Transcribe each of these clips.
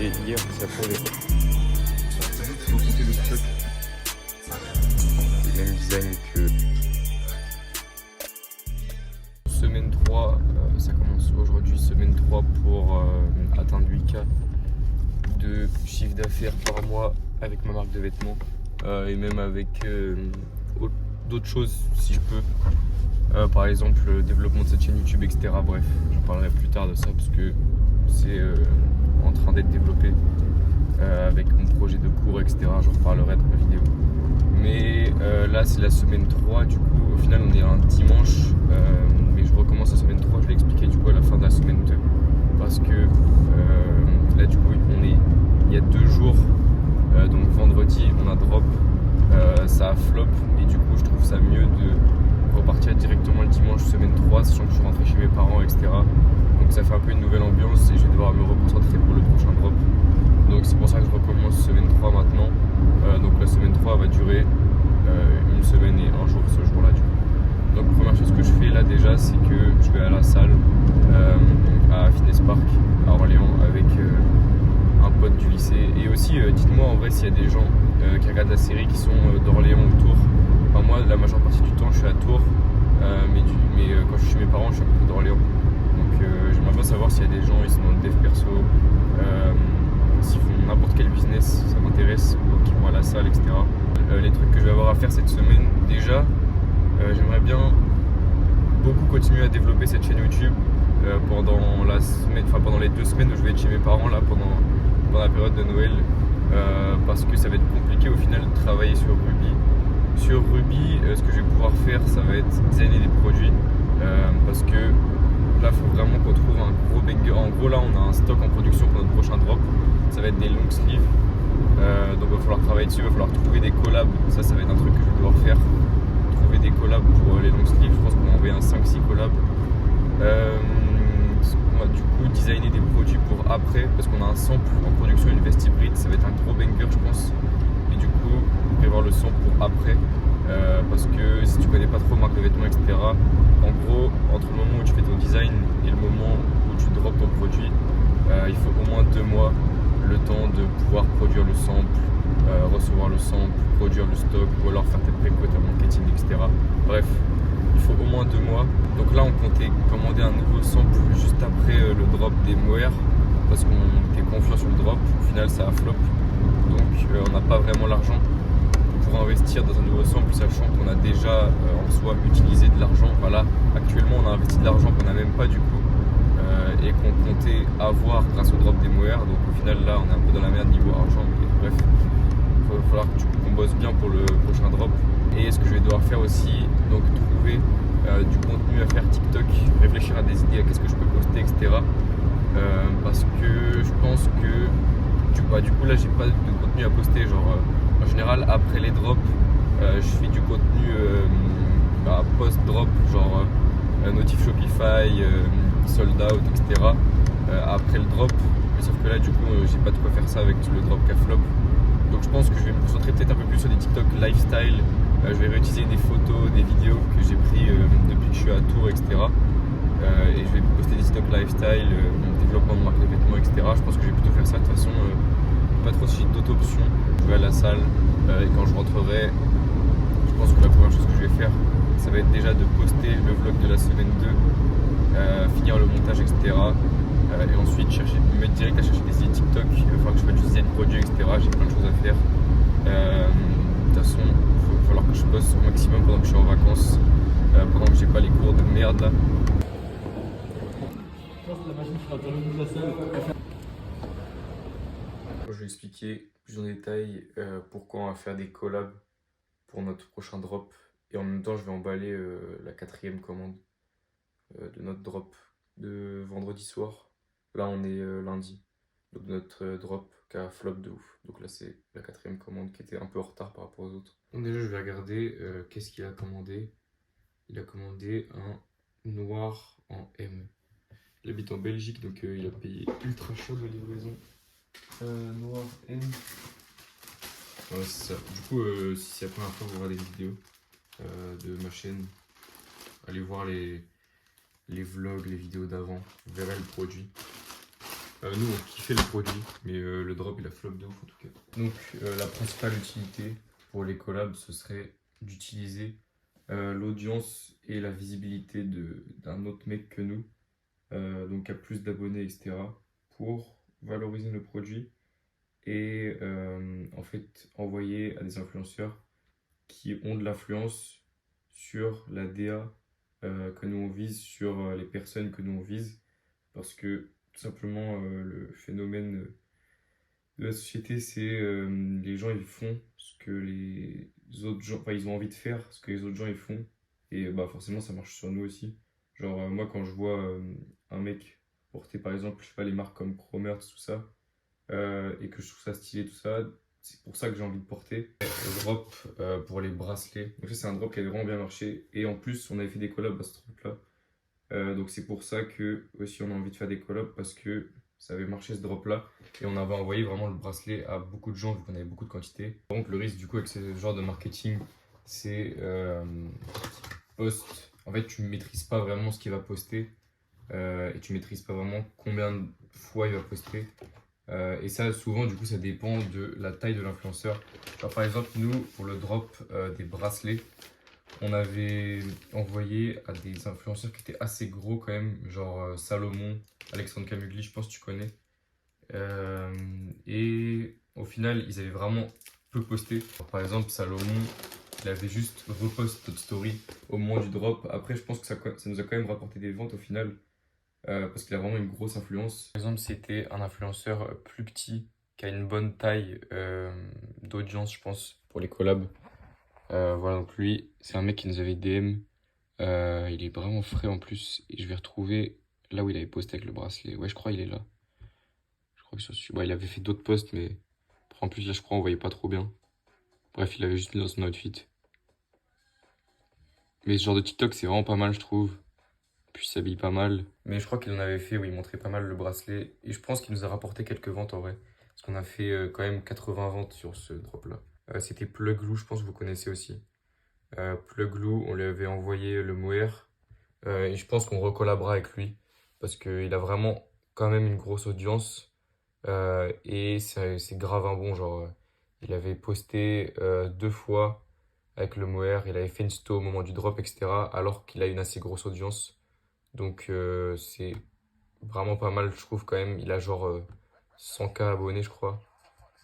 Et hier, ça fait le même design que semaine 3, ça commence aujourd'hui, semaine 3 pour atteindre 8K de chiffre d'affaires par mois avec ma marque de vêtements et même avec d'autres choses si je peux. Par exemple, le développement de cette chaîne YouTube, etc. Bref, j'en parlerai plus tard de ça parce que c'est en train d'être développé avec mon projet de cours, etc. J'en reparlerai dans ma vidéo. Mais là, c'est la semaine 3, du coup, au final, on est un dimanche, mais je recommence la semaine 3, je vais expliquer du coup à la fin de la semaine 2. Parce que là, du coup, il y a 2 jours, donc vendredi, on a drop, ça a flop, et du coup, je trouve ça mieux de repartir directement le dimanche, semaine 3, sachant que je suis rentré chez mes parents, etc. Donc ça fait un peu une nouvelle ambiance et je vais devoir me reconcentrer pour le prochain drop. Donc c'est pour ça que je recommence semaine 3 maintenant. Donc la semaine 3 va durer une semaine et un jour ce jour-là du coup. Donc première chose que je fais là déjà, c'est que je vais à la salle à Fitness Park à Orléans avec un pote du lycée. Et aussi dites-moi en vrai s'il y a des gens qui regardent la série qui sont d'Orléans ou Tours. Enfin, moi la majeure partie du temps je suis à Tours, mais quand je suis chez mes parents je suis à côté d'Orléans. Donc j'aimerais bien savoir s'il y a des gens, ils sont dans le dev perso, s'ils font n'importe quel business, ça m'intéresse, ou qui vont à la salle, etc. Les trucs que je vais avoir à faire cette semaine, déjà, j'aimerais bien beaucoup continuer à développer cette chaîne YouTube pendant la semaine, enfin pendant les 2 semaines où je vais être chez mes parents là pendant la période de Noël, parce que ça va être compliqué au final de travailler sur Ruby. Sur Ruby, ce que je vais pouvoir faire, ça va être designer des produits, parce que là, il faut vraiment qu'on trouve un gros banger. En gros, là, on a un stock en production pour notre prochain drop. Ça va être des long sleeves. Donc, il va falloir travailler dessus. Il va falloir trouver des collabs. Ça va être un truc que je vais devoir faire. Trouver des collabs pour les long sleeves. Je pense qu'on va envoyer un 5-6 collabs. On va du coup designer des produits pour après. Parce qu'on a un sample en production, une veste hybride. Ça va être un gros banger, je pense. Et du coup, prévoir le sample pour après. Parce que si tu connais pas trop marque de vêtements, etc., en gros, entre le moment où tu fais ton design et le moment où tu drops ton produit, il faut au moins 2 mois le temps de pouvoir produire le sample, recevoir le sample, produire le stock ou alors faire tes pré-cotes à marketing, etc. Bref, il faut au moins 2 mois. Donc là, on comptait commander un nouveau sample juste après le drop des mohair parce qu'on était confiant sur le drop. Au final, ça a flop. Donc, on n'a pas vraiment l'argent pour investir dans un nouveau sample, sachant qu'on a déjà en soi utilisé de l'argent. Voilà, actuellement on a investi de l'argent qu'on n'a même pas du coup et qu'on comptait avoir grâce au drop des mohair. Donc au final là on est un peu dans la merde niveau argent. Mais bref, il va falloir qu'on bosse bien pour le prochain drop. Et ce que je vais devoir faire aussi, donc trouver du contenu à faire TikTok, réfléchir à des idées, à qu'est-ce que je peux poster, etc. Parce que je pense que du coup là j'ai pas de contenu à poster, genre en général après les drops je fais du contenu post-drop, genre notif Shopify, sold out, etc. Après le drop, mais sauf que là du coup j'ai pas de quoi faire ça avec le drop qu'a flop. Donc je pense que je vais me concentrer peut-être un peu plus sur des TikTok lifestyle. Je vais réutiliser des photos, des vidéos que j'ai pris depuis que je suis à Tours, etc. Et je vais poster des TikTok lifestyle, développement de marque de vêtements, etc. Je pense que je vais plutôt faire ça de toute façon. Pas trop d'autres options. Je vais à la salle et quand je rentrerai, je pense que la première chose que je vais faire, ça va être déjà de poster le vlog de la semaine 2, finir le montage, etc. Et ensuite me mettre direct à chercher des idées TikTok, il va falloir que je fasse du design produit, etc. J'ai plein de choses à faire. De toute façon, il va falloir que je bosse au maximum pendant que je suis en vacances, pendant que j'ai pas les cours de merde là. Je vais expliquer plus en détail pourquoi on va faire des collabs pour notre prochain drop. Et en même temps, je vais emballer la 4e commande de notre drop de vendredi soir. Là, on est lundi. Donc notre drop qui a flop de ouf. Donc là, c'est la 4e commande qui était un peu en retard par rapport aux autres. Donc déjà, je vais regarder qu'est-ce qu'il a commandé. Il a commandé un noir en M. Il habite en Belgique, donc il a payé ultra cher de livraison. Noir M. Ouais, c'est ça. Du coup, si c'est la première fois que vous regardez une vidéo de ma chaîne, allez voir les vlogs, les vidéos d'avant, vous verrez le produit. Nous, on kiffait le produit, mais le drop, il a flop de ouf en tout cas. Donc, la principale utilité pour les collabs, ce serait d'utiliser l'audience et la visibilité d'un autre mec que nous, donc qui a plus d'abonnés, etc., pour valoriser nos produits et en fait envoyer à des influenceurs qui ont de l'influence sur la DA que nous on vise, sur les personnes que nous on vise, parce que tout simplement le phénomène de la société, c'est les gens ils font ce que les autres gens, enfin ils ont envie de faire, ce que les autres gens ils font, et bah forcément ça marche sur nous aussi. Genre moi quand je vois un mec porter par exemple, je sais pas, les marques comme Chromert, tout ça, et que je trouve ça stylé, tout ça, c'est pour ça que j'ai envie de porter. Le drop pour les bracelets, donc ça c'est un drop qui avait vraiment bien marché, et en plus on avait fait des collabs à ce truc là. Donc c'est pour ça que aussi on a envie de faire des collabs parce que ça avait marché ce drop là et on avait envoyé vraiment le bracelet à beaucoup de gens vu qu'on avait beaucoup de quantité. Donc le risque du coup avec ce genre de marketing c'est post. En fait tu ne maîtrises pas vraiment ce qu'il va poster et tu maîtrises pas vraiment combien de fois il va poster. Et ça souvent du coup ça dépend de la taille de l'influenceur. Par exemple nous pour le drop des bracelets on avait envoyé à des influenceurs qui étaient assez gros quand même, genre Salomon, Alexandre Camugli, je pense que tu connais. Et au final, ils avaient vraiment peu posté. Alors, par exemple, Salomon, il avait juste repost notre story au moment du drop. Après, je pense que ça nous a quand même rapporté des ventes au final, parce qu'il a vraiment une grosse influence. Par exemple, c'était un influenceur plus petit, qui a une bonne taille d'audience, je pense, pour les collabs. Voilà, donc lui, c'est un mec qui nous avait DM. Il est vraiment frais en plus. Et je vais retrouver là où il avait posté avec le bracelet. Ouais, je crois qu'il est là. Je crois que il avait fait d'autres posts, mais en plus, là, je crois, on voyait pas trop bien. Bref, il avait juste mis dans son outfit. Mais ce genre de TikTok, c'est vraiment pas mal, je trouve. Puis il s'habille pas mal. Mais je crois qu'il en avait fait où il montrait pas mal le bracelet. Et je pense qu'il nous a rapporté quelques ventes en vrai. Parce qu'on a fait quand même 80 ventes sur ce drop-là. C'était Pluglou, je pense que vous connaissez aussi. Pluglou, on lui avait envoyé le mohair. Et je pense qu'on recollabera avec lui. Parce qu'il a vraiment quand même une grosse audience. Et c'est grave un bon. Genre, il avait posté 2 fois avec le mohair. Il avait fait une sto au moment du drop, etc. Alors qu'il a une assez grosse audience. Donc c'est vraiment pas mal, je trouve quand même. Il a genre 100K abonnés, je crois.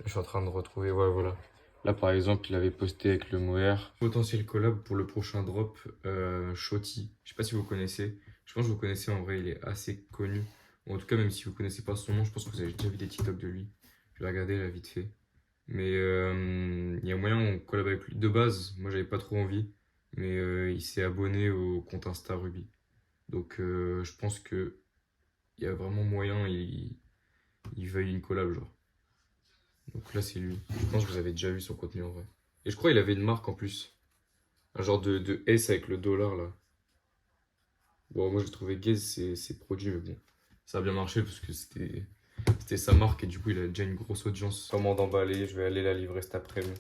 Je suis en train de retrouver, ouais, voilà. Là, par exemple, il avait posté avec le mohair. Potentiel collab pour le prochain drop, Shotty. Je sais pas si vous connaissez. Je pense que vous connaissez en vrai, il est assez connu. Ou en tout cas, même si vous connaissez pas son nom, je pense que vous avez déjà vu des TikTok de lui. Je vais regarder là vite fait. Mais il y a moyen on collab avec lui. De base, moi j'avais pas trop envie. Mais il s'est abonné au compte Insta Ruby. Donc je pense que il y a vraiment moyen, il veuille une collab, genre. Donc là, c'est lui. Je pense que vous avez déjà vu son contenu en vrai. Et je crois qu'il avait une marque en plus. Un genre de S avec le dollar là. Bon, moi j'ai trouvé Gaze, c'est produit, mais bon. Ça a bien marché parce que c'était sa marque et du coup, il a déjà une grosse audience. Comment d'emballer, je vais aller la livrer cet après-midi.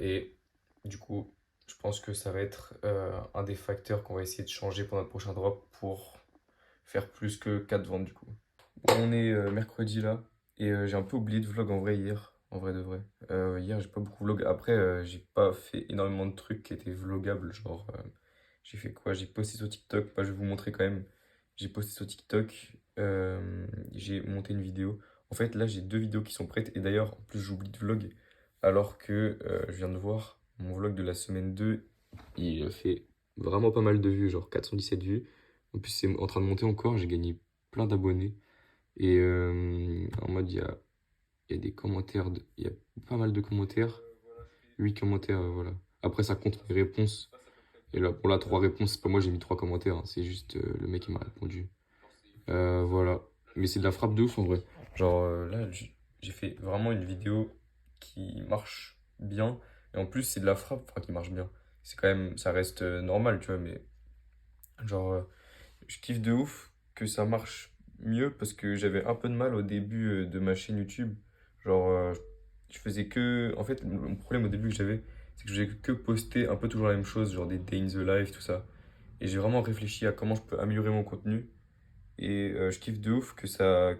Et du coup, je pense que ça va être un des facteurs qu'on va essayer de changer pour notre prochain drop pour faire plus que 4 ventes du coup. Bon, on est mercredi là et j'ai un peu oublié de vlog en vrai hier, en vrai de vrai. Hier j'ai pas beaucoup vlog. Après j'ai pas fait énormément de trucs qui étaient vlogables. Genre j'ai fait quoi? J'ai posté sur TikTok, bah, je vais vous montrer quand même. J'ai posté sur TikTok, j'ai monté une vidéo. En fait là j'ai 2 vidéos qui sont prêtes et d'ailleurs en plus j'oublie de vlog alors que je viens de voir mon vlog de la semaine 2. Il a fait vraiment pas mal de vues, genre 417 vues. En plus c'est en train de monter encore, j'ai gagné plein d'abonnés. Et en mode, il y a des commentaires, il y a pas mal de commentaires. 8 commentaires, voilà. Après, ça compte mes réponses. Et là, pour la 3 réponses, c'est pas moi, j'ai mis 3 commentaires, hein. C'est juste le mec qui m'a répondu. Voilà. Mais c'est de la frappe de ouf en vrai. Genre là, j'ai fait vraiment une vidéo qui marche bien. Et en plus, c'est de la frappe, enfin, qui marche bien. C'est quand même, ça reste normal, tu vois, mais genre, je kiffe de ouf que ça marche mieux parce que j'avais un peu de mal au début de ma chaîne YouTube. Genre, je faisais que. En fait, le problème au début que j'avais, c'est que je faisais que poster un peu toujours la même chose, genre des Day in the Life, tout ça. Et j'ai vraiment réfléchi à comment je peux améliorer mon contenu. Et je kiffe de ouf que ça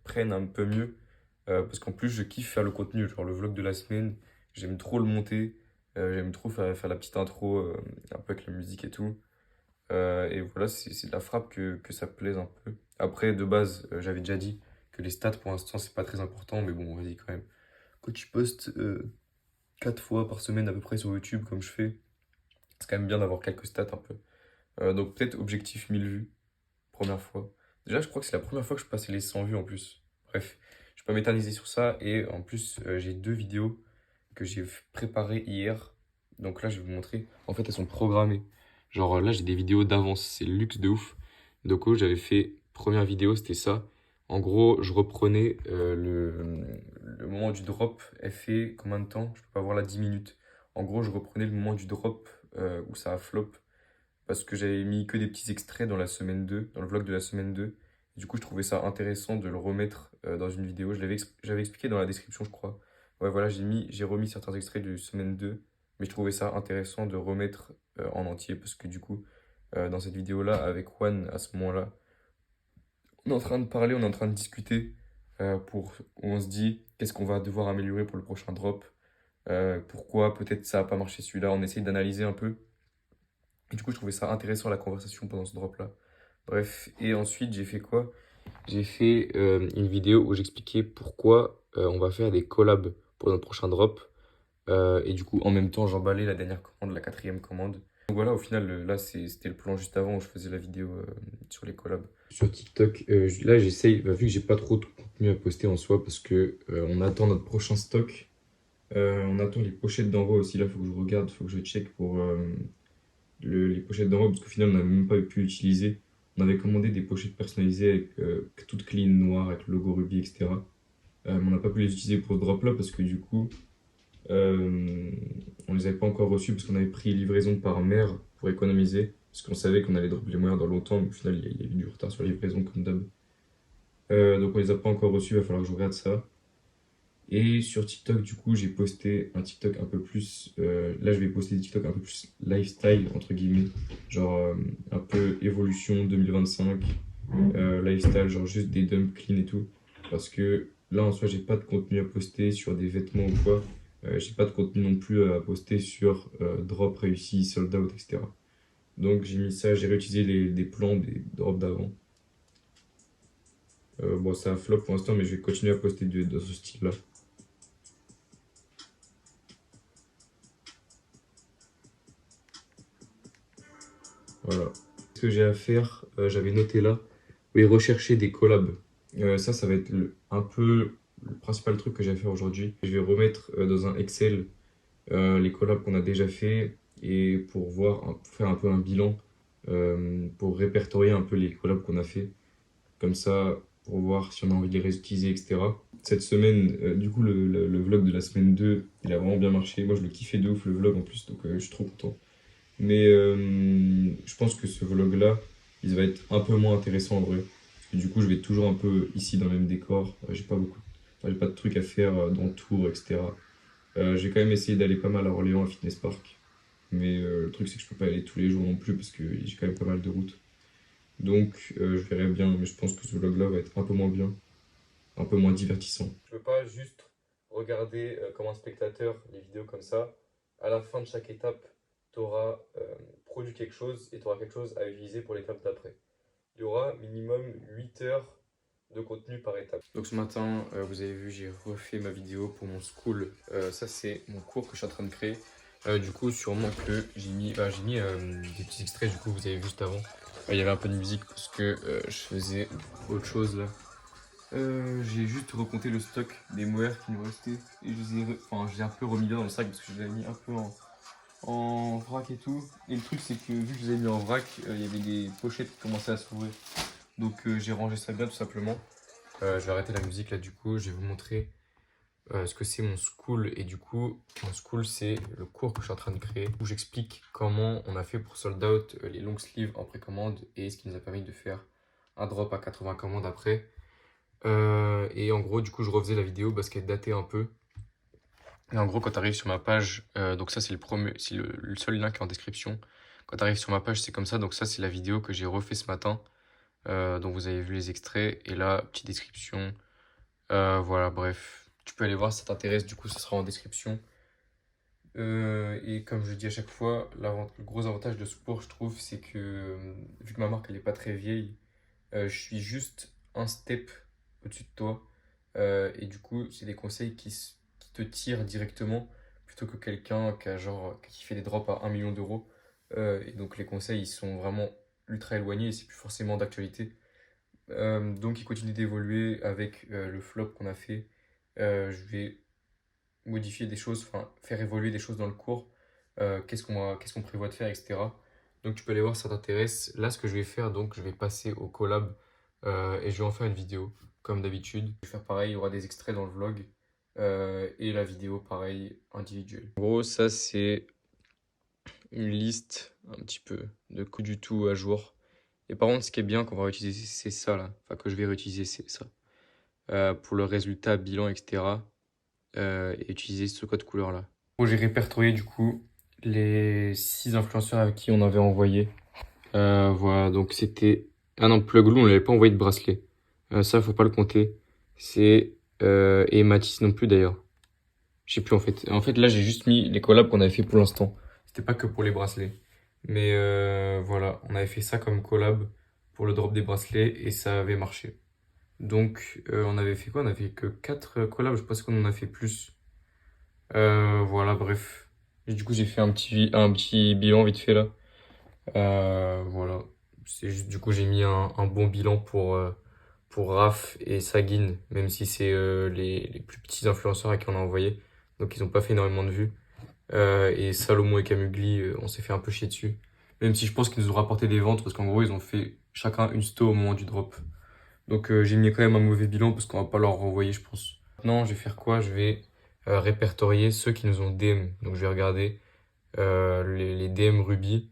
prenne un peu mieux. Parce qu'en plus, je kiffe faire le contenu, genre le vlog de la semaine. J'aime trop le monter. J'aime trop faire la petite intro, un peu avec la musique et tout. Et voilà, c'est de la frappe que ça plaise un peu. Après, de base, j'avais déjà dit que les stats, pour l'instant, c'est pas très important. Mais bon, vas-y quand même. Quand tu postes 4 fois par semaine à peu près sur YouTube, comme je fais, c'est quand même bien d'avoir quelques stats un peu. Donc peut-être objectif 1000 vues, première fois. Déjà, je crois que c'est la première fois que je passais les 100 vues en plus. Bref, je peux m'éterniser sur ça. Et en plus, j'ai 2 vidéos que j'ai préparées hier. Donc là, je vais vous montrer. En fait, elles sont programmées. Genre là, j'ai des vidéos d'avance. C'est le luxe de ouf. Donc j'avais fait, première vidéo, c'était ça. En gros, je reprenais le moment du drop. Elle fait combien de temps? Je peux pas voir là, 10 minutes. En gros, je reprenais le moment du drop où ça a flop parce que j'avais mis que des petits extraits dans la semaine 2, dans le vlog de la semaine 2. Du coup, je trouvais ça intéressant de le remettre dans une vidéo. J'avais expliqué dans la description, je crois. Ouais, voilà, j'ai remis certains extraits de semaine 2, mais je trouvais ça intéressant de remettre en entier parce que du coup, dans cette vidéo-là, avec Juan, à ce moment-là, on est en train de parler, on est en train de discuter où on se dit qu'est-ce qu'on va devoir améliorer pour le prochain drop, pourquoi peut-être ça n'a pas marché celui-là. On essaye d'analyser un peu. Et du coup, je trouvais ça intéressant la conversation pendant ce drop-là. Bref, et ensuite, j'ai fait quoi? J'ai fait une vidéo où j'expliquais pourquoi on va faire des collabs pour notre prochain drop. Et du coup, en même temps, j'emballais la dernière commande, la quatrième commande. Donc voilà, au final, là, c'était le plan juste avant où je faisais la vidéo sur les collabs. Sur TikTok, là, j'essaye, bah, vu que j'ai pas trop de contenu à poster en soi, parce que on attend notre prochain stock. On attend les pochettes d'envoi aussi. Là, il faut que je regarde, il faut que je check pour les pochettes d'envoi, parce qu'au final, on n'a même pas pu utiliser. On avait commandé des pochettes personnalisées avec toutes clean, noires, avec le logo Ruby, etc. Mais on n'a pas pu les utiliser pour ce drop-là, parce que du coup, on les avait pas encore reçus, parce qu'on avait pris livraison par mer pour économiser, parce qu'on savait qu'on allait drop les moyens dans longtemps, mais au final, il y a eu du retard sur la livraison, comme d'hab. Donc on les a pas encore reçus, il va falloir que je regarde ça. Et sur TikTok, du coup, j'ai posté un TikTok un peu plus. Là, je vais poster des TikTok un peu plus lifestyle, entre guillemets. Genre un peu évolution 2025. Lifestyle, genre juste des dumps clean et tout. Parce que là, en soi, j'ai pas de contenu à poster sur des vêtements ou quoi. J'ai pas de contenu non plus à poster sur drop réussi, sold out, etc. Donc, j'ai mis ça, j'ai réutilisé des plans des drops d'avant. Bon, ça a flop pour l'instant, mais je vais continuer à poster dans ce style-là. Voilà. Ce que j'ai à faire, j'avais noté là, oui, rechercher des collabs. Ça va être un peu le principal truc que j'ai à faire aujourd'hui. Je vais remettre dans un Excel les collabs qu'on a déjà fait et pour voir, pour faire un peu un bilan, pour répertorier un peu les collabs qu'on a fait. Comme ça, pour voir si on a envie de les réutiliser, etc. Cette semaine, du coup, le vlog de la semaine 2, il a vraiment bien marché. Moi, je le kiffais de ouf, le vlog en plus, donc je suis trop content. Mais je pense que ce vlog-là, il va être un peu moins intéressant en vrai. Parce que du coup, je vais être toujours un peu ici dans le même décor. J'ai pas de trucs à faire dans le tour, etc. J'ai quand même essayé d'aller pas mal à Orléans, à Fitness Park. Mais le truc, c'est que je peux pas y aller tous les jours non plus parce que j'ai quand même pas mal de routes. Donc, je verrai bien. Mais je pense que ce vlog-là va être un peu moins bien, un peu moins divertissant. Je peux pas juste regarder comme un spectateur les vidéos comme ça. À la fin de chaque étape, tu auras produit quelque chose et tu auras quelque chose à utiliser pour l'étape d'après. Il y aura minimum 8 heures de contenu par étape. Donc ce matin, vous avez vu, j'ai refait ma vidéo pour mon school. Ça, c'est mon cours que je suis en train de créer. Du coup, sûrement que j'ai mis des petits extraits, du coup, vous avez vu juste avant. Il y avait un peu de musique parce que je faisais autre chose là. J'ai juste recompté le stock des mohair qui nous restait et je les ai un peu remis dans le sac parce que je les avais mis un peu en vrac et tout. Et le truc, c'est que vu que je les ai mis en vrac, il y avait des pochettes qui commençaient à s'ouvrir. Donc j'ai rangé ça bien tout simplement. Je vais arrêter la musique là du coup, je vais vous montrer ce que c'est mon school. Et du coup, mon school, c'est le cours que je suis en train de créer où j'explique comment on a fait pour sold out les long sleeves en précommande et ce qui nous a permis de faire un drop à 80 commandes après. Et en gros, du coup, je refaisais la vidéo parce qu'elle datait un peu. Et en gros, quand tu arrives sur ma page, donc ça, c'est le seul lien qui est en description. Quand tu arrives sur ma page, c'est comme ça. Donc ça, c'est la vidéo que j'ai refait ce matin. dont vous avez vu les extraits. Et là, petite description. Voilà, bref. Tu peux aller voir si ça t'intéresse, du coup, ça sera en description. Et comme je dis à chaque fois, le gros avantage de Sport, je trouve, c'est que vu que ma marque, elle est pas très vieille, je suis juste un step au-dessus de toi. Et du coup, c'est des conseils qui te tirent directement plutôt que quelqu'un qui fait des drops à 1 million d'euros. Et donc, les conseils, ils sont vraiment ultra éloignés et c'est plus forcément d'actualité. Donc, il continue d'évoluer avec le flop qu'on a fait. Je vais modifier des choses, enfin, faire évoluer des choses dans le cours. Qu'est-ce qu'on prévoit de faire, etc. Donc, tu peux aller voir si ça t'intéresse. Là, ce que je vais faire, donc, je vais passer au collab et je vais en faire une vidéo, comme d'habitude. Je vais faire pareil, il y aura des extraits dans le vlog et la vidéo, pareil, individuelle. En gros, ça, c'est une liste un petit peu de coups du tout à jour. Et par contre, ce qui est bien qu'on va réutiliser, c'est ça là. Enfin, que je vais réutiliser, c'est ça. Pour le résultat, bilan, etc. Et utiliser ce code couleur là. Bon, j'ai répertorié du coup les 6 influenceurs avec qui on avait envoyé. Voilà, donc c'était. Ah non, Plugloo, on n'avait pas envoyé de bracelet. Ça, faut pas le compter. C'est. Et Matisse non plus d'ailleurs. Je sais plus en fait. En fait, là, j'ai juste mis les collabs qu'on avait fait pour l'instant. C'était pas que pour les bracelets. Mais voilà, on avait fait ça comme collab pour le drop des bracelets et ça avait marché. Donc, on avait fait quoi? On avait fait que 4 collabs, je pense qu'on en a fait plus. Voilà, bref. Et du coup, j'ai fait un petit bilan vite fait là. Voilà. C'est juste, du coup, j'ai mis un bon bilan pour Raph et Sagin, même si c'est les plus petits influenceurs à qui on a envoyé. Donc, ils n'ont pas fait énormément de vues. Et Salomon et Camugli, on s'est fait un peu chier dessus. Même si je pense qu'ils nous ont rapporté des ventes, parce qu'en gros, ils ont fait chacun une sto au moment du drop. Donc, j'ai mis quand même un mauvais bilan, parce qu'on va pas leur renvoyer, je pense. Maintenant, je vais faire quoi? Je vais répertorier ceux qui nous ont DM. Donc, je vais regarder les DM Ruby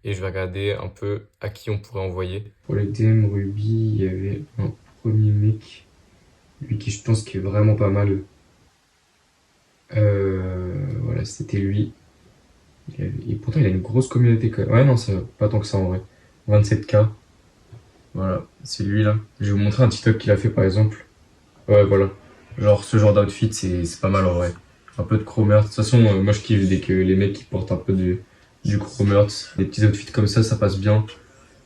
et je vais regarder un peu à qui on pourrait envoyer. Pour les DM Ruby, il y avait un premier mec, lui qui je pense qui est vraiment pas mal. Voilà, c'était lui. Et pourtant, il a une grosse communauté quand même. Ouais, non, ça, pas tant que ça en vrai. 27K. Voilà, c'est lui là. Je vais vous montrer un TikTok qu'il a fait par exemple. Ouais, voilà. Genre, ce genre d'outfit, c'est pas mal en vrai. Un peu de chromert. De toute façon, moi je kiffe dès que les mecs qui portent un peu du chromert. Des petits outfits comme ça passe bien.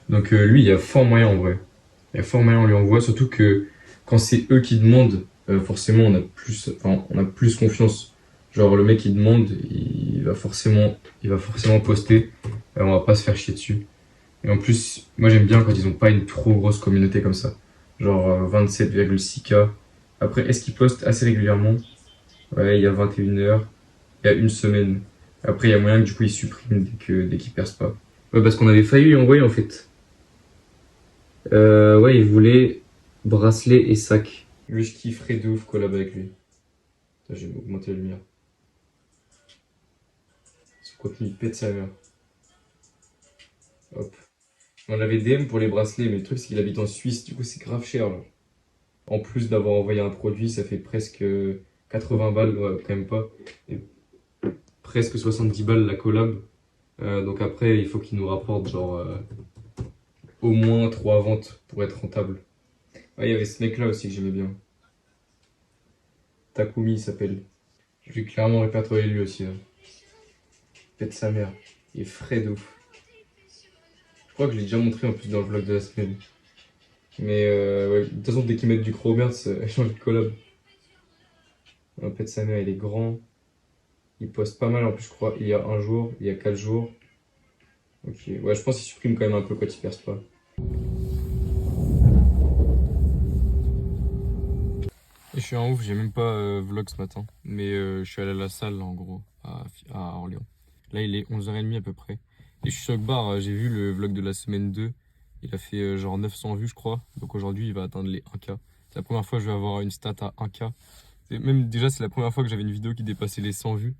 Donc, lui, il y a fort moyen en vrai. Il y a fort moyen, on lui envoie. Surtout que quand c'est eux qui demandent, forcément, on a plus confiance. Genre, le mec qui demande, il va forcément poster. On va pas se faire chier dessus. Et en plus, moi j'aime bien quand ils ont pas une trop grosse communauté comme ça. Genre 27,6K. Après, est-ce qu'ils postent assez régulièrement? Ouais, il y a 21 heures, il y a une semaine. Après, il y a moyen que du coup ils suppriment dès qu'ils percent pas. Ouais, parce qu'on avait failli lui envoyer en fait. Ouais, il voulait bracelet et sac. Lui, je kifferais de ouf collab avec lui. Attends, je vais augmenter la lumière. Son contenu il pète sa mère. Hop. On avait DM pour les bracelets, mais le truc c'est qu'il habite en Suisse, du coup c'est grave cher là. En plus d'avoir envoyé un produit, ça fait presque 80 balles, ouais, quand même pas. Et presque 70 balles la collab. Donc après, il faut qu'il nous rapporte genre au moins 3 ventes pour être rentable. Ah, il y avait ce mec là aussi que j'aimais bien. Takumi il s'appelle. Je vais clairement répertorier lui aussi. Là. Pète sa mère. Il est frais de ouf. Je crois que je l'ai déjà montré en plus dans le vlog de la semaine. Mais ouais, de toute façon, dès qu'ils mettent du Chromers, j'ai envie de collab. Pète sa mère, il est grand. Il poste pas mal en plus, je crois. Il y a un jour, il y a 4 jours. Ok, ouais, je pense qu'il supprime quand même un peu quand il perce pas. Et je suis en ouf, j'ai même pas vlog ce matin. Mais je suis allé à la salle, là, en gros, à Orléans. Là, il est 11h30 à peu près. Et je suis choc barre, j'ai vu le vlog de la semaine 2. Il a fait genre 900 vues, je crois. Donc aujourd'hui, il va atteindre les 1K. C'est la première fois que je vais avoir une stat à 1K. Même déjà, c'est la première fois que j'avais une vidéo qui dépassait les 100 vues.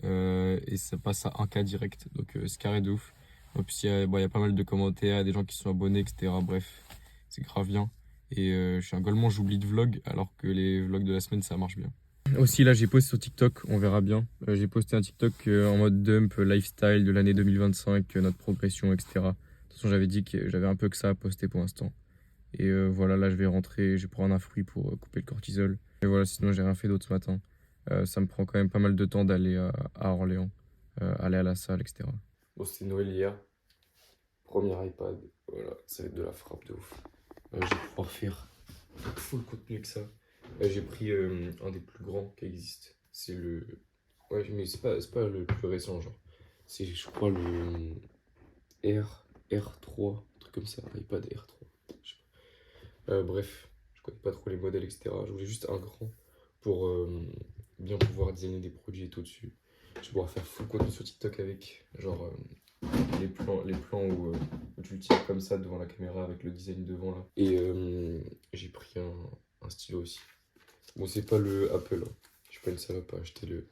Et ça passe à 1K direct. Donc c'est carré de ouf. En plus, il y a pas mal de commentaires, des gens qui sont abonnés, etc. Bref, c'est grave bien. Et je suis un golemon, j'oublie de vlog, alors que les vlogs de la semaine, ça marche bien. Aussi, là, j'ai posté sur TikTok, on verra bien. J'ai posté un TikTok en mode dump, lifestyle de l'année 2025, notre progression, etc. De toute façon, j'avais dit que j'avais un peu que ça à poster pour l'instant. Et voilà, là, je vais rentrer, je vais prendre un fruit pour couper le cortisol. Et voilà, sinon, j'ai rien fait d'autre ce matin. Ça me prend quand même pas mal de temps d'aller à Orléans, aller à la salle, etc. Bon, c'était Noël hier. Premier iPad. Voilà, ça va être de la frappe de ouf. Je vais pouvoir faire full contenu avec ça. J'ai pris un des plus grands qui existe. C'est le. Ouais, mais c'est pas le plus récent, genre. C'est, je crois, le R3, un truc comme ça, iPad R3. Je sais pas. Bref, je connais pas trop les modèles, etc. Je voulais juste un grand pour bien pouvoir designer des produits et tout dessus. Je vais pouvoir faire full contenu sur TikTok avec, genre les plans où tu le tiens comme ça devant la caméra avec le design devant là. Et j'ai pris un stylo aussi. Bon, c'est pas le Apple, hein. Je suis pas une salope à acheter le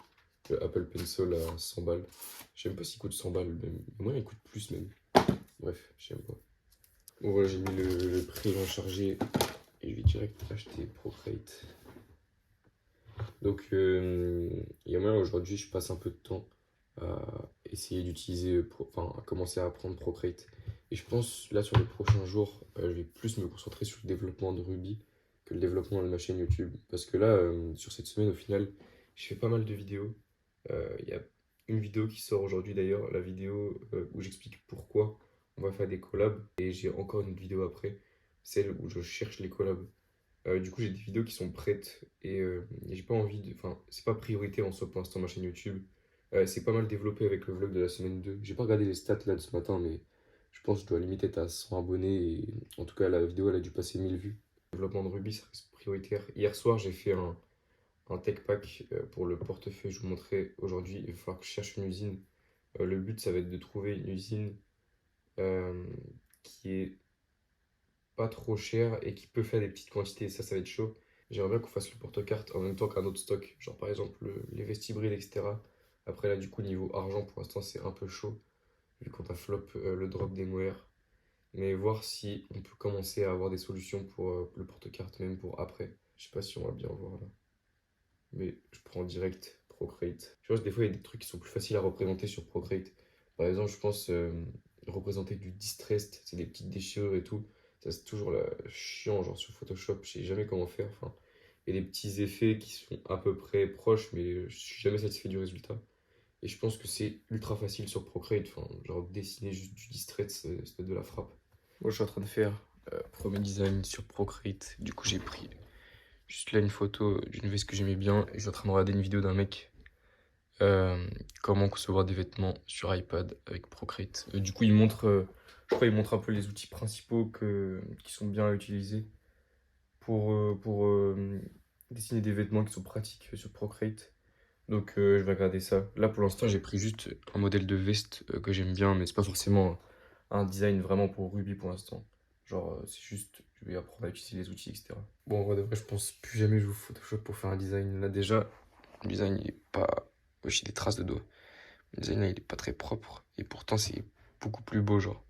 Apple Pencil à 100 balles. Je sais même pas s'il coûte 100 balles, même. Moi, il coûte plus même. Bref, je sais même pas. Bon, voilà, j'ai mis le prix en chargé et je vais direct acheter Procreate. Donc, il y a moyen aujourd'hui, je passe un peu de temps à essayer d'utiliser, enfin, à commencer à apprendre Procreate. Et je pense, là, sur les prochains jours, je vais plus me concentrer sur le développement de Ruby que le développement de ma chaîne YouTube. Parce que là, sur cette semaine, au final, je fais pas mal de vidéos. Il y a une vidéo qui sort aujourd'hui d'ailleurs, la vidéo où j'explique pourquoi on va faire des collabs. Et j'ai encore une vidéo après, celle où je cherche les collabs. Du coup, j'ai des vidéos qui sont prêtes et j'ai pas envie de. Enfin, c'est pas priorité en soi pour l'instant ma chaîne YouTube. C'est pas mal développé avec le vlog de la semaine 2. J'ai pas regardé les stats là de ce matin, mais je pense que je dois limite être à 100 abonnés. Et en tout cas, la vidéo elle a dû passer 1000 vues. Le développement de Ruby, ça reste prioritaire. Hier soir, j'ai fait un tech pack pour le portefeuille. Je vous montrerai aujourd'hui. Il va falloir que je cherche une usine. Le but, ça va être de trouver une usine qui est pas trop cher et qui peut faire des petites quantités. Ça va être chaud. J'aimerais bien qu'on fasse le porte-carte en même temps qu'un autre stock, genre par exemple les vestibrides, etc. Après, là, du coup, niveau argent, pour l'instant, c'est un peu chaud, vu qu'on a flop le drop des mohair. Mais voir si on peut commencer à avoir des solutions pour le porte-carte, même pour après. Je sais pas si on va bien voir là. Mais je prends direct Procreate. Je pense que des fois, il y a des trucs qui sont plus faciles à représenter sur Procreate. Par exemple, je pense représenter du distressed, c'est des petites déchirures et tout. Ça, c'est toujours chiant, genre sur Photoshop, je sais jamais comment faire. Enfin, il y a des petits effets qui sont à peu près proches, mais je suis jamais satisfait du résultat. Et je pense que c'est ultra facile sur Procreate. Enfin, genre dessiner juste du distress, c'est de la frappe. Moi, je suis en train de faire premier design sur Procreate. Du coup, j'ai pris juste là une photo d'une veste que j'aimais bien et je suis en train de regarder une vidéo d'un mec. Comment concevoir des vêtements sur iPad avec Procreate. Du coup, je crois, il montre un peu les outils principaux qui sont bien à utiliser pour dessiner des vêtements qui sont pratiques sur Procreate. Donc, je vais regarder ça. Là, pour l'instant, j'ai pris juste un modèle de veste que j'aime bien, mais c'est pas forcément un design vraiment pour Ruby pour l'instant. Genre, c'est juste, je vais apprendre à utiliser les outils, etc. Bon, en vrai, de vrai, je pense plus jamais jouer au Photoshop pour faire un design. Là, déjà, le design, il est pas. J'ai des traces de doigts. Le design, là, il est pas très propre. Et pourtant, c'est beaucoup plus beau, genre.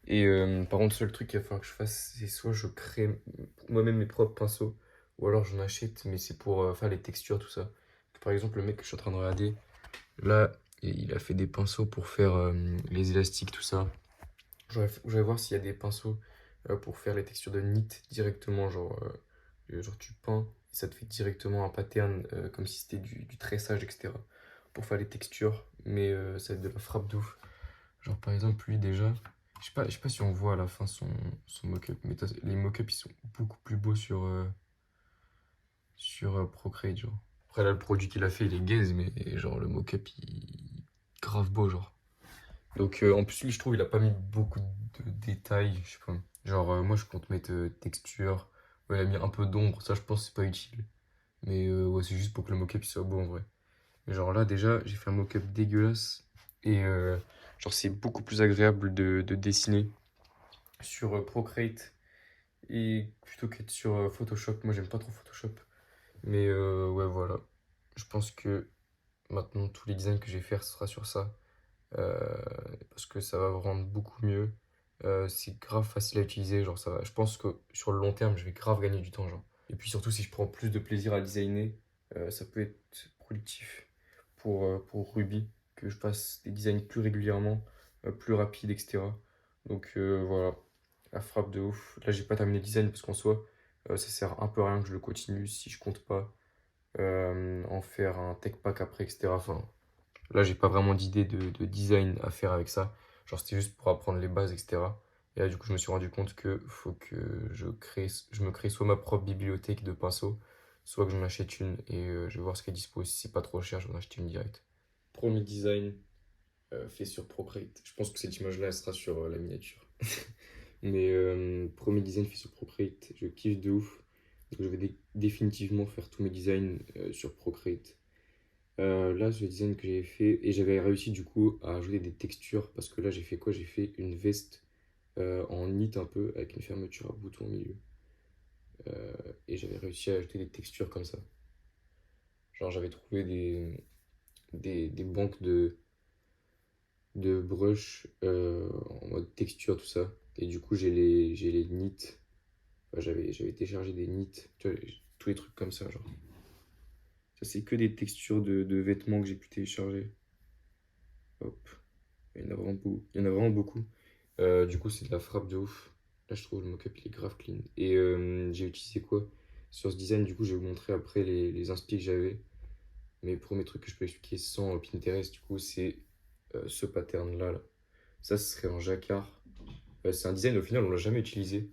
Et par contre, le seul truc qu'il va falloir que je fasse, c'est soit je crée moi-même mes propres pinceaux, ou alors j'en achète, mais c'est pour faire les textures, tout ça. Par exemple, le mec que je suis en train de regarder, là, il a fait des pinceaux pour faire les élastiques, tout ça. Je vais voir s'il y a des pinceaux pour faire les textures de knit directement, genre tu peins et ça te fait directement un pattern comme si c'était du tressage, etc. Pour faire les textures, mais ça va être de la frappe de ouf. Genre par exemple, lui déjà, je sais pas si on voit à la fin son mock-up, mais les mock-ups ils sont beaucoup plus beaux sur Procreate, genre. Après là, le produit qu'il a fait, il est gaze, mais genre le mock-up, il est grave beau, genre. Donc en plus, lui, je trouve, il a pas mis beaucoup de détails, je sais pas. Genre, moi, je compte mettre texture. Ouais, il a mis un peu d'ombre, ça, je pense que c'est pas utile. Mais ouais, c'est juste pour que le mock-up il soit beau en vrai. Mais genre là, déjà, j'ai fait un mock-up dégueulasse. Et genre, c'est beaucoup plus agréable de dessiner sur Procreate et plutôt qu'être sur Photoshop. Moi, j'aime pas trop Photoshop. Mais ouais, voilà. Je pense que maintenant, tous les designs que je vais faire, ce sera sur ça. euh, Parce que ça va rendre beaucoup mieux. C'est grave facile à utiliser, genre ça va. Je pense que sur le long terme, je vais grave gagner du temps, genre. Et puis surtout, si je prends plus de plaisir à designer, ça peut être productif pour Ruby, que je fasse des designs plus régulièrement, plus rapides, etc. Donc voilà, la frappe de ouf. Là, j'ai pas terminé le design parce qu'en soi, ça sert un peu à rien que je le continue si je compte pas en faire un tech pack après, etc. Enfin, là, j'ai pas vraiment d'idée de design à faire avec ça. Genre, c'était juste pour apprendre les bases, etc. Et là, du coup, je me suis rendu compte que faut que je me crée soit ma propre bibliothèque de pinceaux, soit que je m'achète une et je vais voir ce qui est dispo. Si c'est pas trop cher, je vais en acheter une direct. Premier design fait sur Procreate. Je pense que cette image-là, elle sera sur la miniature. Mais premier design fait sur Procreate, je kiffe de ouf. Donc je vais définitivement faire tous mes designs sur Procreate. Là, ce design que j'avais fait, et j'avais réussi du coup à ajouter des textures, parce que là j'ai fait quoi? J'ai fait une veste en knit un peu, avec une fermeture à bouton au milieu. Et j'avais réussi à ajouter des textures comme ça. Genre j'avais trouvé des banques de brush en mode texture, tout ça. Et du coup j'ai les knits. Enfin, j'avais téléchargé des knits, tu vois, tous les trucs comme ça, genre. Ça, c'est que des textures de vêtements que j'ai pu télécharger. Hop, il y en a vraiment beaucoup. Il y en a vraiment beaucoup. Du coup, c'est de la frappe de ouf. Là, je trouve le mock-up, il est grave clean. Et j'ai utilisé quoi? Sur ce design, du coup, je vais vous montrer après les inspi que j'avais. Mais le premier truc que je peux expliquer sans Pinterest, du coup, c'est ce pattern-là. Là. Ça, ce serait un jacquard. C'est un design, au final, on l'a jamais utilisé.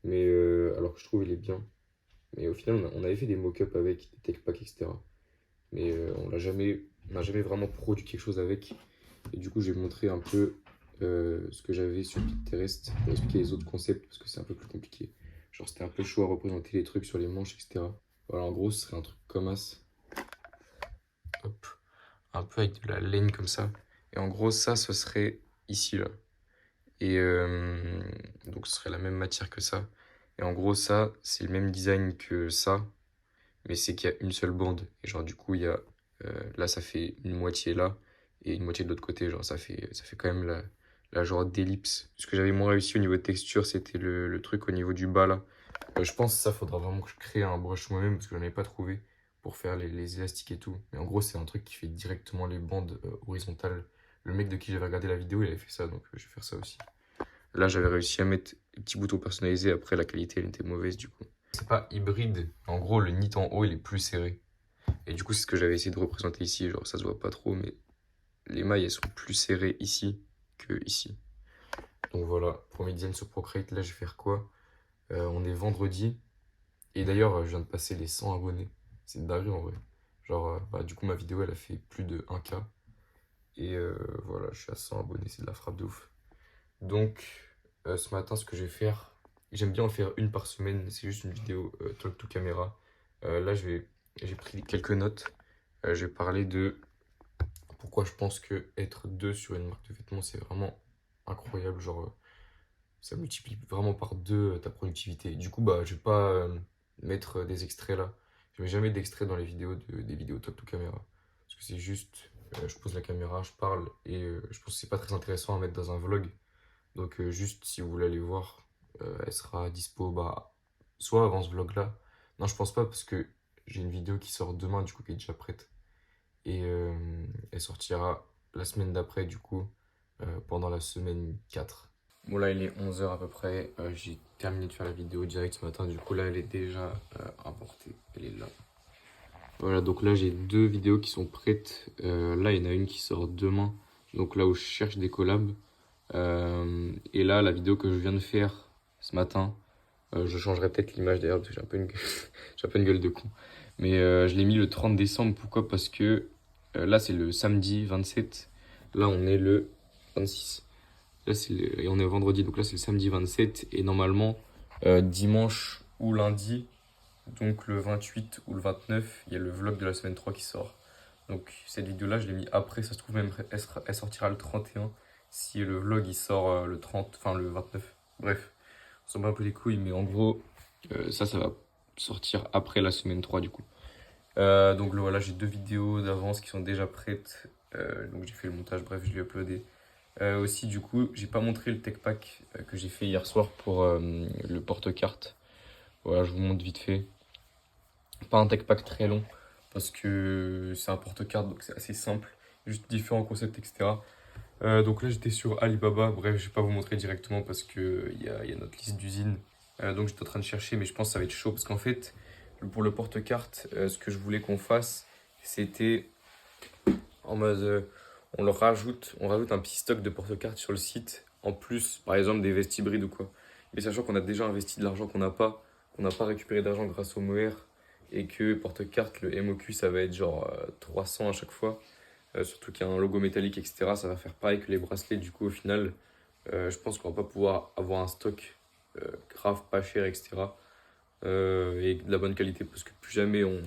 Mais alors que je trouve il est bien. Mais au final, on avait fait des mock-ups avec, des tech packs, etc. Mais on n'a jamais vraiment produit quelque chose avec. Et du coup, je vais montrer un peu ce que j'avais sur Pinterest pour expliquer les autres concepts parce que c'est un peu plus compliqué. Genre, c'était un peu chaud à représenter les trucs sur les manches, etc. Voilà, en gros, ce serait un truc comme ça. Hop. Un peu avec de la laine comme ça. Et en gros, ça, ce serait ici, là. Et donc, ce serait la même matière que ça. Et en gros, ça, c'est le même design que ça, mais c'est qu'il y a une seule bande. Et genre, du coup, il y a là, ça fait une moitié là et une moitié de l'autre côté. Genre, ça fait quand même la genre d'ellipse. Ce que j'avais moins réussi au niveau de texture, c'était le truc au niveau du bas là. Je pense que ça, faudra vraiment que je crée un brush moi-même parce que j'en ai pas trouvé pour faire les élastiques et tout. Mais en gros, c'est un truc qui fait directement les bandes horizontales. Le mec de qui j'avais regardé la vidéo, il avait fait ça, donc je vais faire ça aussi. Là, j'avais réussi à mettre des petits boutons personnalisés. Après, la qualité, elle était mauvaise du coup. C'est pas hybride. En gros, le knit en haut, il est plus serré. Et du coup, c'est ce que j'avais essayé de représenter ici. Genre, ça se voit pas trop, mais les mailles, elles sont plus serrées ici que ici. Donc voilà, premier design sur Procreate. Là, je vais faire quoi? On est vendredi. Et d'ailleurs, je viens de passer les 100 abonnés. C'est une dinguerie en vrai. Genre, bah, du coup, ma vidéo, elle a fait plus de 1K. Et voilà, je suis à 100 abonnés. C'est de la frappe de ouf. Donc, ce matin, ce que je vais faire, j'aime bien en faire une par semaine. C'est juste une vidéo talk to caméra. Là, j'ai pris quelques notes. Je vais parler de pourquoi je pense que être deux sur une marque de vêtements, c'est vraiment incroyable. Genre, ça multiplie vraiment par deux ta productivité. Du coup, bah, je vais pas mettre des extraits là. Je mets jamais d'extraits dans les vidéos des vidéos top to caméra. Parce que c'est juste, je pose la caméra, je parle et je pense que c'est pas très intéressant à mettre dans un vlog. Donc, juste si vous voulez aller voir, elle sera dispo bah, soit avant ce vlog là. Non, je pense pas parce que j'ai une vidéo qui sort demain, du coup, qui est déjà prête. Et elle sortira la semaine d'après, du coup, pendant la semaine 4. Bon, là, il est 11h à peu près. J'ai terminé de faire la vidéo direct ce matin. Du coup, là, elle est déjà importée. Elle est là. Voilà, donc là, j'ai deux vidéos qui sont prêtes. Là, il y en a une qui sort demain. Donc là où je cherche des collabs. Et là, la vidéo que je viens de faire ce matin, je changerai peut-être l'image d'ailleurs parce que j'ai un peu j'ai un peu une gueule de con. Mais je l'ai mis le 30 décembre. Pourquoi? Parce que là, c'est le samedi 27. Là, on est le 26. Là, et on est vendredi. Donc là, c'est le samedi 27. Et normalement, dimanche ou lundi, donc le 28 ou le 29, il y a le vlog de la semaine 3 qui sort. Donc cette vidéo-là, je l'ai mis après. Ça se trouve même, elle sortira le 31 si le vlog il sort le 30, enfin le 29. Bref, on s'en bat un peu les couilles, mais en gros, ça va sortir après la semaine 3 du coup. Donc voilà, j'ai deux vidéos d'avance qui sont déjà prêtes. Donc j'ai fait le montage, bref, je l'ai uploadé. Aussi, du coup, j'ai pas montré le tech pack que j'ai fait hier soir pour le porte-carte. Voilà, je vous montre vite fait. Pas un tech pack très long parce que c'est un porte-carte donc c'est assez simple, juste différents concepts, etc. Donc là j'étais sur Alibaba, bref je vais pas vous montrer directement parce que il y a notre liste d'usines. Donc j'étais en train de chercher mais je pense que ça va être chaud parce qu'en fait pour le porte-carte ce que je voulais qu'on fasse c'était en mode on rajoute un petit stock de porte-cartes sur le site en plus par exemple des vestes hybrides ou quoi. Mais sachant qu'on a déjà investi de l'argent qu'on n'a pas récupéré d'argent grâce au Moer et que porte-carte le MOQ ça va être genre 300 à chaque fois. Surtout qu'il y a un logo métallique, etc. Ça va faire pareil que les bracelets. Du coup, au final, je pense qu'on va pas pouvoir avoir un stock grave, pas cher, etc. Et de la bonne qualité. Parce que plus jamais on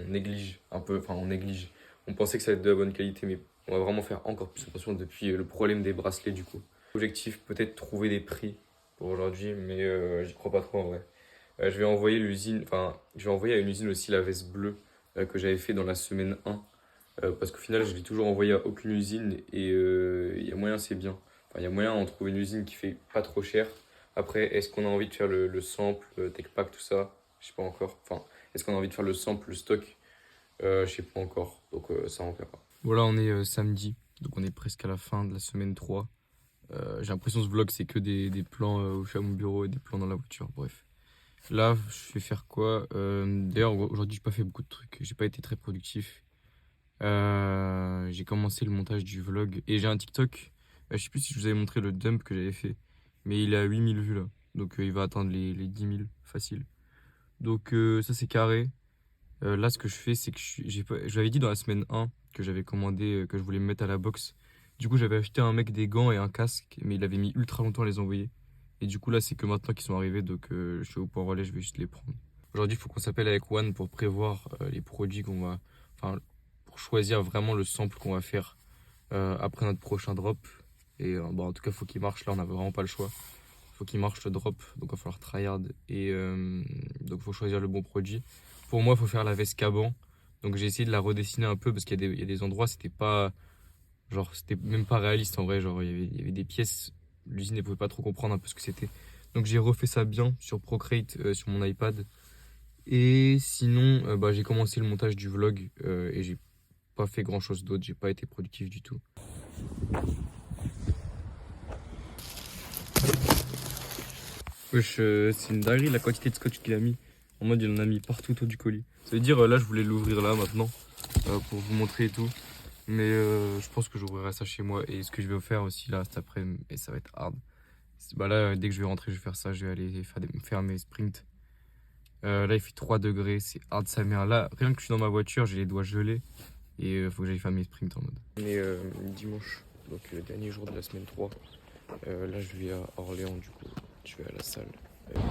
néglige un peu. Enfin, on néglige. On pensait que ça allait être de la bonne qualité, mais on va vraiment faire encore plus attention depuis le problème des bracelets, du coup. Objectif, peut-être trouver des prix pour aujourd'hui, mais j'y crois pas trop en vrai. Je vais envoyer l'usine, enfin, je vais envoyer à une usine aussi la veste bleue que j'avais fait dans la semaine 1. Parce qu'au final, je l'ai toujours envoyé à aucune usine et il y a moyen, c'est bien. Enfin, il y a moyen d'en trouver une usine qui fait pas trop cher. Après, est-ce qu'on a envie de faire le sample, tech pack, tout ça? Je sais pas encore. Enfin, est-ce qu'on a envie de faire le sample, le stock? Je sais pas encore. Donc, ça, on verra. Voilà, on est samedi. Donc, on est presque à la fin de la semaine 3. J'ai l'impression que ce vlog, c'est que des plans où je suis à mon bureau et des plans dans la voiture. Bref. Là, je vais faire quoi? D'ailleurs, aujourd'hui, j'ai pas fait beaucoup de trucs. J'ai pas été très productif. J'ai commencé le montage du vlog et j'ai un TikTok. Je sais plus si je vous avais montré le dump que j'avais fait, mais il est à 8000 vues là. Donc il va atteindre les 10 000 facile. Donc ça c'est carré. Là ce que je fais c'est que je l'avais dit dans la semaine 1 que j'avais commandé, que je voulais me mettre à la boxe. Du coup j'avais acheté un mec des gants et un casque, mais il avait mis ultra longtemps à les envoyer. Et du coup là c'est que maintenant qu'ils sont arrivés, donc je suis au point relais, je vais juste les prendre. Aujourd'hui il faut qu'on s'appelle avec One pour prévoir les produits qu'on va... Enfin, pour choisir vraiment le sample qu'on va faire après notre prochain drop. Et bon, en tout cas, faut qu'il marche. Là, on n'a vraiment pas le choix. Faut qu'il marche le drop. Donc, il va falloir tryhard. Et donc, faut choisir le bon produit. Pour moi, il faut faire la veste Caban. Donc, j'ai essayé de la redessiner un peu parce qu'il y a des endroits, c'était pas. Genre, c'était même pas réaliste en vrai. Genre, il y avait des pièces. L'usine ne pouvait pas trop comprendre un peu ce que c'était. Donc, j'ai refait ça bien sur Procreate sur mon iPad. Et sinon, bah, j'ai commencé le montage du vlog et j'ai pas fait grand chose d'autre, j'ai pas été productif du tout. Wesh, c'est une dinguerie la quantité de scotch qu'il a mis. En mode, il en a mis partout autour du colis. Ça veut dire, là, je voulais l'ouvrir là maintenant pour vous montrer et tout. Mais je pense que j'ouvrirai ça chez moi. Et ce que je vais faire aussi là cet après-midi, et ça va être hard. Bah là, dès que je vais rentrer, je vais faire ça. Je vais aller faire mes sprints. Là, il fait 3 degrés, c'est hard sa mère. Là, rien que je suis dans ma voiture, j'ai les doigts gelés. Et faut que j'aille faire mes sprints en mode. On est dimanche, donc le dernier jour de la semaine 3. Là, je vais à Orléans, du coup. Je vais à la salle.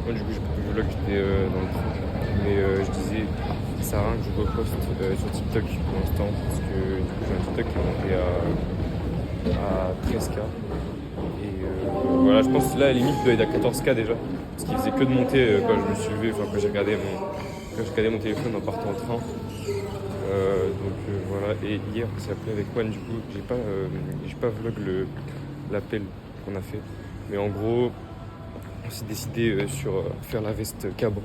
Moi, du coup, j'ai pas de vlog, j'étais dans le truc. Mais je disais, ça sert à rien que je reposte sur TikTok pour l'instant. Parce que du coup, j'ai un TikTok qui est monté à 13K. Et voilà, je pense que là, à la limite, il doit être à 14K déjà. Parce qu'il faisait que de monter quand je me suis levé, enfin, quand j'ai regardé mon téléphone en partant en train. Voilà, et hier on s'est appelé avec Juan, du coup j'ai pas vlog l'appel qu'on a fait, mais en gros on s'est décidé sur faire la veste Caban.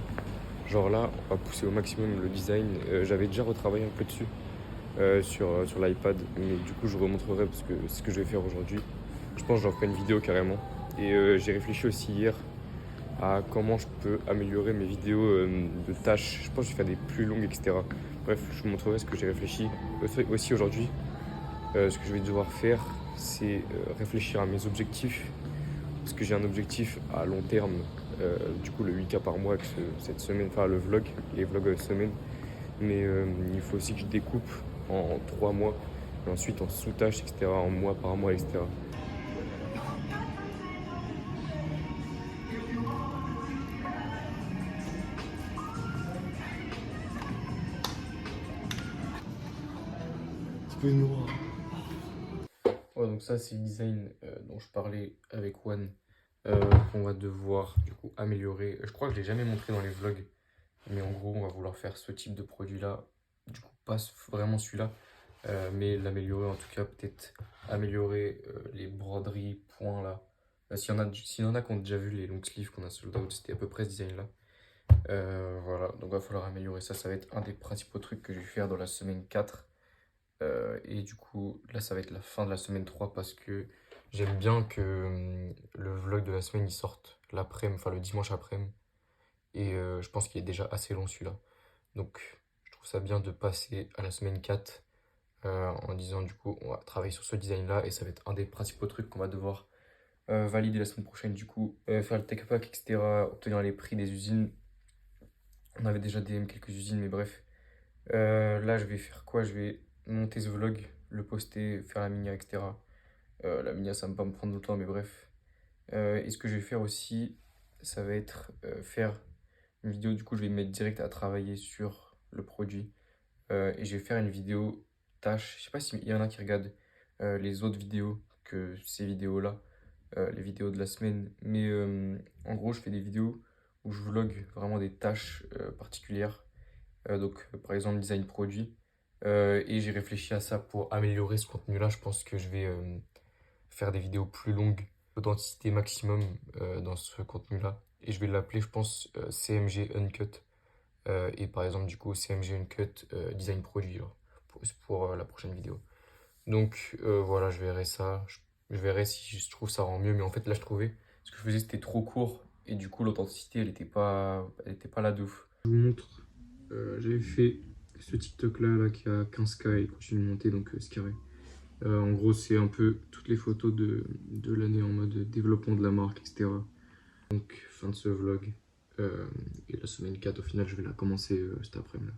Genre là on va pousser au maximum le design. J'avais déjà retravaillé un peu dessus sur l'iPad, mais du coup je vous remontrerai parce que c'est ce que je vais faire aujourd'hui. Je pense que j'en ferai une vidéo carrément. Et j'ai réfléchi aussi hier à comment je peux améliorer mes vidéos de tâches. Je pense que je vais faire des plus longues, etc. Bref, je vous montrerai ce que j'ai réfléchi. Aussi aujourd'hui, ce que je vais devoir faire, c'est réfléchir à mes objectifs. Parce que j'ai un objectif à long terme, du coup le 8K par mois avec cette semaine, enfin le vlog, les vlogs semaine. Mais il faut aussi que je découpe en 3 mois, et ensuite en sous-tâches, etc., en mois par mois, etc. Petit peu noir. Ouais, donc ça c'est le design dont je parlais avec Juan, qu'on va devoir du coup améliorer. Je crois que je l'ai jamais montré dans les vlogs, mais en gros on va vouloir faire ce type de produit là. Du coup pas vraiment celui-là, mais l'améliorer en tout cas, peut-être améliorer les broderies, points là. S'il y en a qui ont déjà vu les long sleeves qu'on a sold out, c'était à peu près ce design là. Voilà, donc il va falloir améliorer ça, ça va être un des principaux trucs que je vais faire dans la semaine 4. Et du coup, là, ça va être la fin de la semaine 3 parce que j'aime bien que le vlog de la semaine il sorte l'après-midi, enfin le dimanche après-midi. Et je pense qu'il est déjà assez long celui-là. Donc, je trouve ça bien de passer à la semaine 4 en disant du coup, on va travailler sur ce design-là et ça va être un des principaux trucs qu'on va devoir valider la semaine prochaine. Du coup, faire le tech pack, etc., obtenir les prix des usines. On avait déjà DM quelques usines, mais bref. Là, je vais faire quoi? Je vais monter ce vlog, le poster, faire la minière, etc. La minière, ça va pas me prendre longtemps, mais bref. Et ce que je vais faire aussi, ça va être faire une vidéo. Du coup, je vais me mettre direct à travailler sur le produit. Et je vais faire une vidéo tâche. Je sais pas s'il y en a qui regardent les autres vidéos que ces vidéos-là, les vidéos de la semaine. Mais en gros, je fais des vidéos où je vlog vraiment des tâches particulières. Par exemple, design produit. Et j'ai réfléchi à ça pour améliorer ce contenu-là. Je pense que je vais faire des vidéos plus longues, authenticité maximum dans ce contenu-là. Et je vais l'appeler, je pense, CMG Uncut. Et par exemple, du coup, CMG Uncut Design Produit genre, pour la prochaine vidéo. Donc voilà, je verrai ça. Je verrai si je trouve ça rend mieux. Mais en fait, là, je trouvais ce que je faisais, c'était trop court. Et du coup, l'authenticité, elle était pas là de ouf. Je vous montre, j'avais fait ce TikTok là qui a 15K et il continue de monter, donc c'est carré. En gros, c'est un peu toutes les photos de l'année en mode développement de la marque, etc. Donc, fin de ce vlog. Et la semaine 4, au final, je vais la commencer cet après-midi.